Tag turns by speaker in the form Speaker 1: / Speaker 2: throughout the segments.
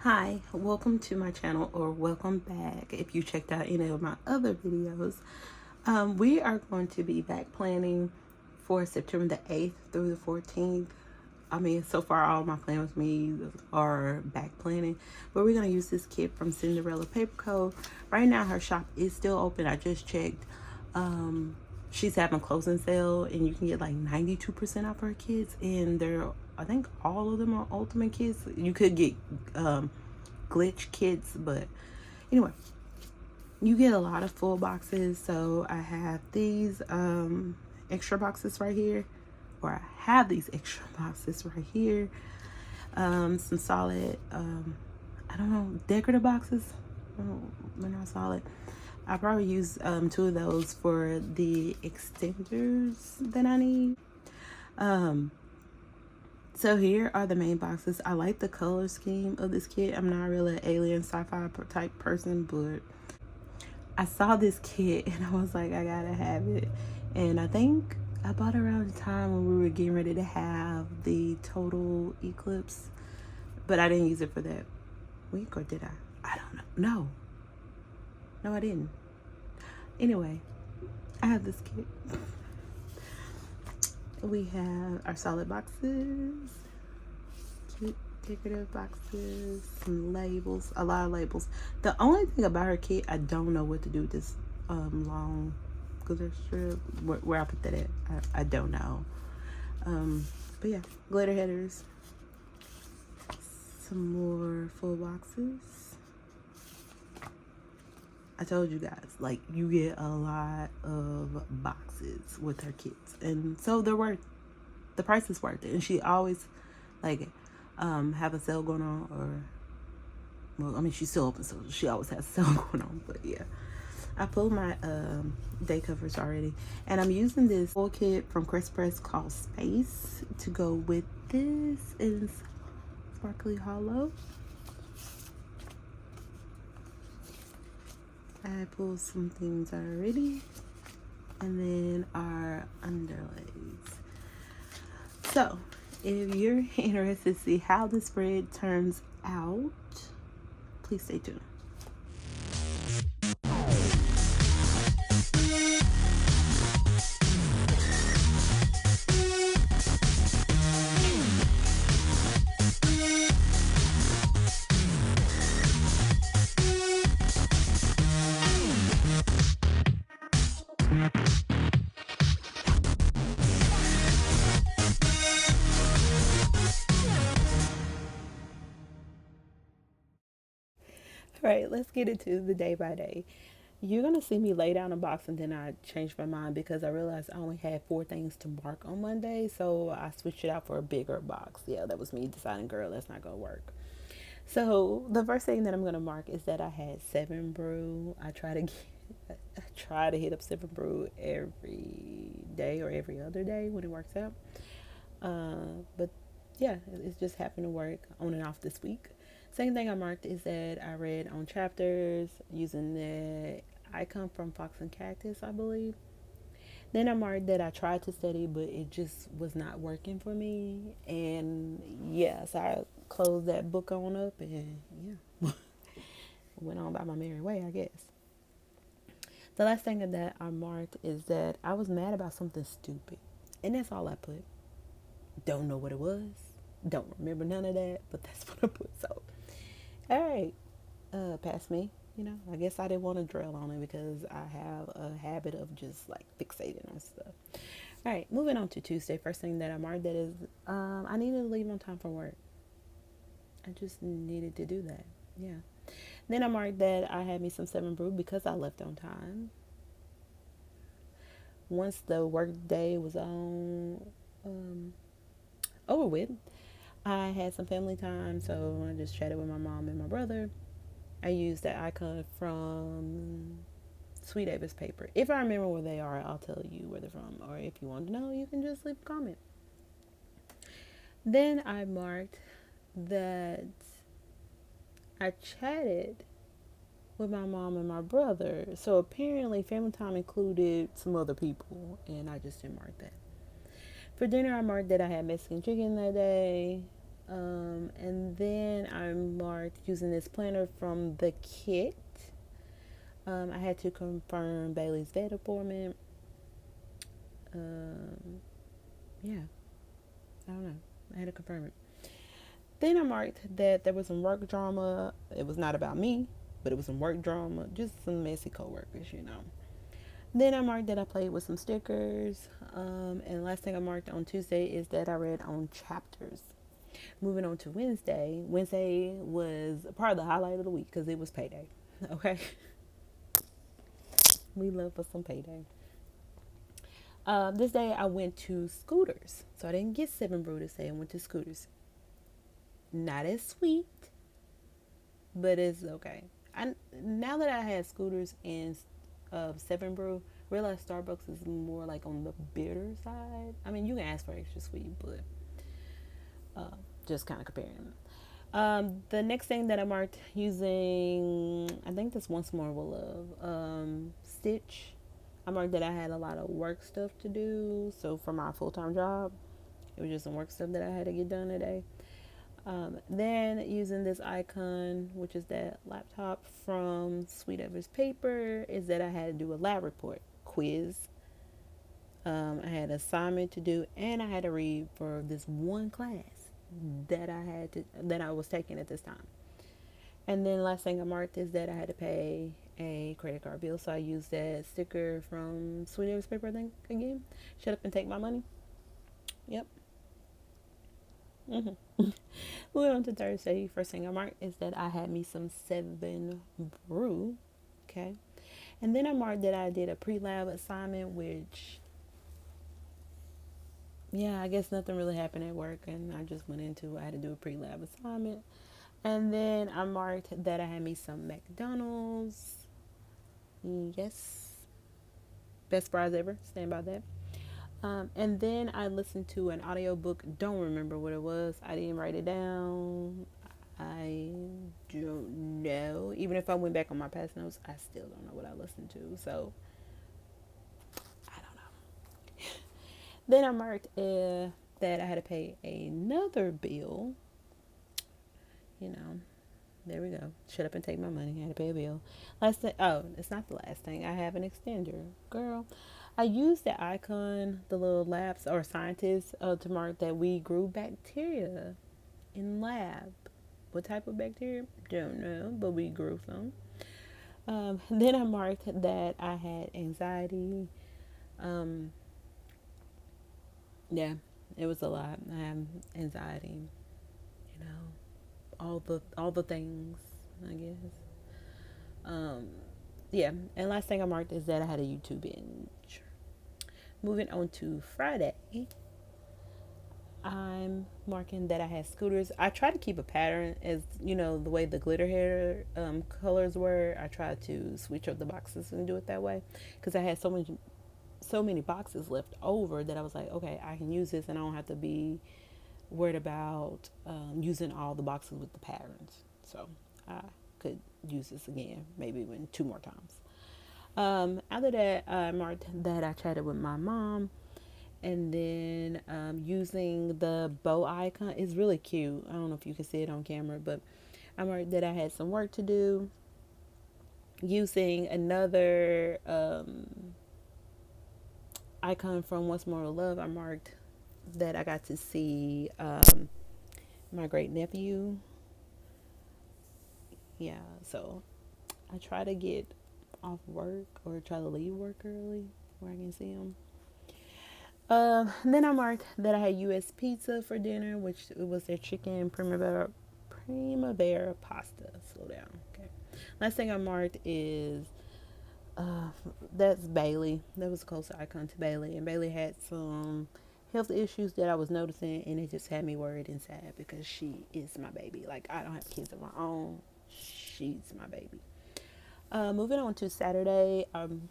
Speaker 1: Hi, welcome to my channel, or welcome back if you checked out any of my other videos. We are going to be back planning for September the 8th through the 14th. I mean, so far all my plans with me are back planning, but we're going to use this kit from Cinderella Paper Co. Right now her shop is still open. I just checked. She's having a closing sale and you can get like 92% off her kits, and I think all of them are ultimate kits. You could get glitch kits, but anyway, you get a lot of full boxes. So I have these extra boxes right here, or I have these extra boxes right here. Some solid I don't know, decorative boxes. They're not solid. I probably use two of those for the extenders that I need. So here are the main boxes. I like the color scheme of this kit. I'm not really an alien sci-fi type person, but I saw this kit and I was like, I gotta have it. And I think I bought it around the time when we were getting ready to have the total eclipse, but I didn't use it for that week, or did I? I don't know. No, I didn't. Anyway, I have this kit. We have our solid boxes, cute decorative boxes, some labels, a lot of labels. The only thing about her kit, I don't know what to do with this long glitter strip. Where I put that at, I don't know. But yeah, glitter headers, some more full boxes. I told you guys, like, you get a lot of boxes with her kits, and so the price is worth it. And she always like have a sale going on, or well, I mean, she's still open, so she always has a sale going on. But yeah, I pulled my day covers already, and I'm using this full kit from Crest Press called Space to go with this. Is Sparkly Hollow. I pulled some things already, and then our underlays. So if you're interested to see how the spread turns out, please stay tuned. All right, let's get into the day by day. You're gonna see me lay down a box, and then I changed my mind because I realized I only had 4 things to mark on Monday, so I switched it out for a bigger box. Yeah, that was me deciding, girl, that's not gonna work. So the first thing that I'm gonna mark is that I had 7 Brew. I try to hit up 7 Brew every day or every other day when it works out. But yeah, it's just happened to work on and off this week. Second thing I marked is that I read on chapters using the icon from Fox and Cactus, I believe. Then I marked that I tried to study, but it just was not working for me. And yeah, so I closed that book on up, and yeah, went on by my merry way, I guess. The last thing that I marked is that I was mad about something stupid. And that's all I put. Don't know what it was. Don't remember none of that, but that's what I put. So, all right, past me. I guess I didn't want to dwell on it because I have a habit of just like fixating on stuff. All right, moving on to Tuesday. First thing that I marked that is I needed to leave on time for work. I just needed to do that. Yeah. Then I marked that I had me some 7 Brew because I left on time. Once the work day was over with, I had some family time, so I just chatted with my mom and my brother. I used that icon from Sweet Avis Paper. If I remember where they are, I'll tell you where they're from. Or if you want to know, you can just leave a comment. Then I marked that I chatted with my mom and my brother. So apparently, family time included some other people, and I just didn't mark that. For dinner, I marked that I had Mexican chicken that day. And then I marked using this planner from the kit. I had to confirm Bailey's vet appointment. Um, yeah, I don't know. I had to confirm it. Then I marked that there was some work drama. It was not about me, but it was some work drama, just some messy coworkers. Then I marked that I played with some stickers. And last thing I marked on Tuesday is that I read on chapters. Moving on to Wednesday. Wednesday was part of the highlight of the week because it was payday. Okay, we love for some payday. This day I went to Scooters, so I didn't get Seven Brew this day. I went to Scooters. Not as sweet, but it's okay. I now that I had Scooters and Seven Brew, realized Starbucks is more like on the bitter side. I mean, you can ask for extra sweet, but uh, just kind of comparing them. The next thing that I marked using, I think this Once More Will Love, Stitch. I marked that I had a lot of work stuff to do. So for my full time job, it was just some work stuff that I had to get done today. Then using this icon, which is that laptop from Sweet Ever's Paper, is that I had to do a lab report quiz. I had an assignment to do, and I had to read for this one class that I was taking at this time. And then last thing I marked is that I had to pay a credit card bill, so I used that sticker from Sweet Ever's Paper thing again. Shut up and take my money. Yep. Mm-hmm. Moving on to Thursday, first thing I marked is that I had me some Seven Brew. Okay. And then I marked that I did a pre lab assignment, which, yeah, I guess nothing really happened at work. And I just went into, I had to do a pre lab assignment. And then I marked that I had me some McDonald's. Yes. Best fries ever. Stand by that. And then I listened to an audiobook. Don't remember what it was. I didn't write it down. I don't know. Even if I went back on my past notes, I still don't know what I listened to. So I don't know. Then I marked that I had to pay another bill. You know, there we go. Shut up and take my money. I had to pay a bill. Last thing. Oh, it's not the last thing. I have an extender, girl. I used the icon, the little labs or scientists, to mark that we grew bacteria in lab. What type of bacteria? Don't know, but we grew some. Then I marked that I had anxiety. Um, yeah, it was a lot. I have anxiety. You know, all the things. I guess. Um, yeah, and last thing I marked is that I had a YouTube binge. Moving on to Friday, I'm marking that I had Scooters. I try to keep a pattern, as you know, the way the glitter hair colors were. I tried to switch up the boxes and do it that way because I had so many boxes left over that I was like, okay, I can use this and I don't have to be worried about using all the boxes with the patterns. So I could use this again, maybe even two more times. After that, I marked that I chatted with my mom, and then using the bow icon is really cute. I don't know if you can see it on camera, but I marked that I had some work to do. Using another icon from Once More Love, I marked that I got to see my great nephew. Yeah, so I try to get off work or try to leave work early where I can see him. Then I marked that I had U.S. pizza for dinner, which it was their chicken primavera pasta. Slow down, okay. Last thing I marked is uh, that's Bailey. That was a closer icon to Bailey, and Bailey had some health issues that I was noticing, and it just had me worried and sad because she is my baby. Like I don't have kids of my own. She's my baby. Moving on to Saturday,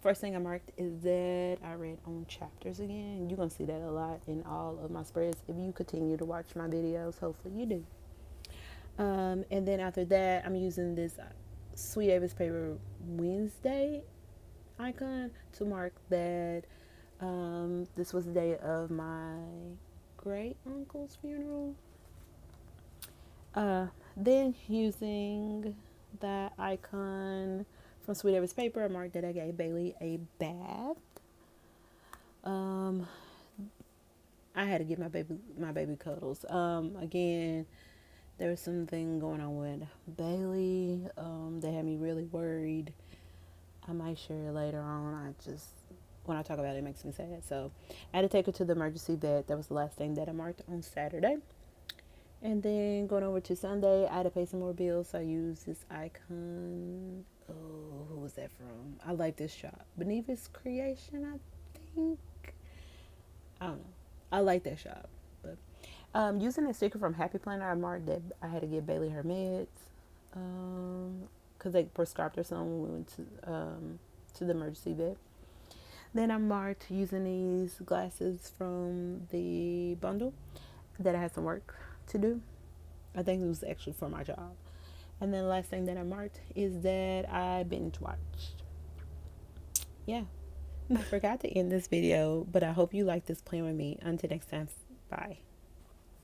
Speaker 1: first thing I marked is that I read on chapters again. You're going to see that a lot in all of my spreads if you continue to watch my videos. Hopefully, you do. And then after that, I'm using this Sweet Avis Paper Wednesday icon to mark that this was the day of my great uncle's funeral. Uh, then using that icon from Sweet Ever's paper, I marked that I gave Bailey a bath. Um, I had to give my baby cuddles. Again, there was something going on with Bailey. That had me really worried. I might share it later on. When I talk about it, it makes me sad. So I had to take her to the emergency vet. That was the last thing that I marked on Saturday. And then going over to Sunday, I had to pay some more bills. So I used this icon. Oh, who was that from? I like this shop. Benevis Creation, I think. I don't know. I like that shop. But using a sticker from Happy Planner, I marked that I had to give Bailey her meds. Because they prescribed her some when we went to the emergency vet. Then I marked using these glasses from the bundle that I had some work to do. I think it was actually for my job. And then the last thing that I marked is that I binge watched. Yeah. I forgot to end this video, but I hope you like this plan with me. Until next time, bye.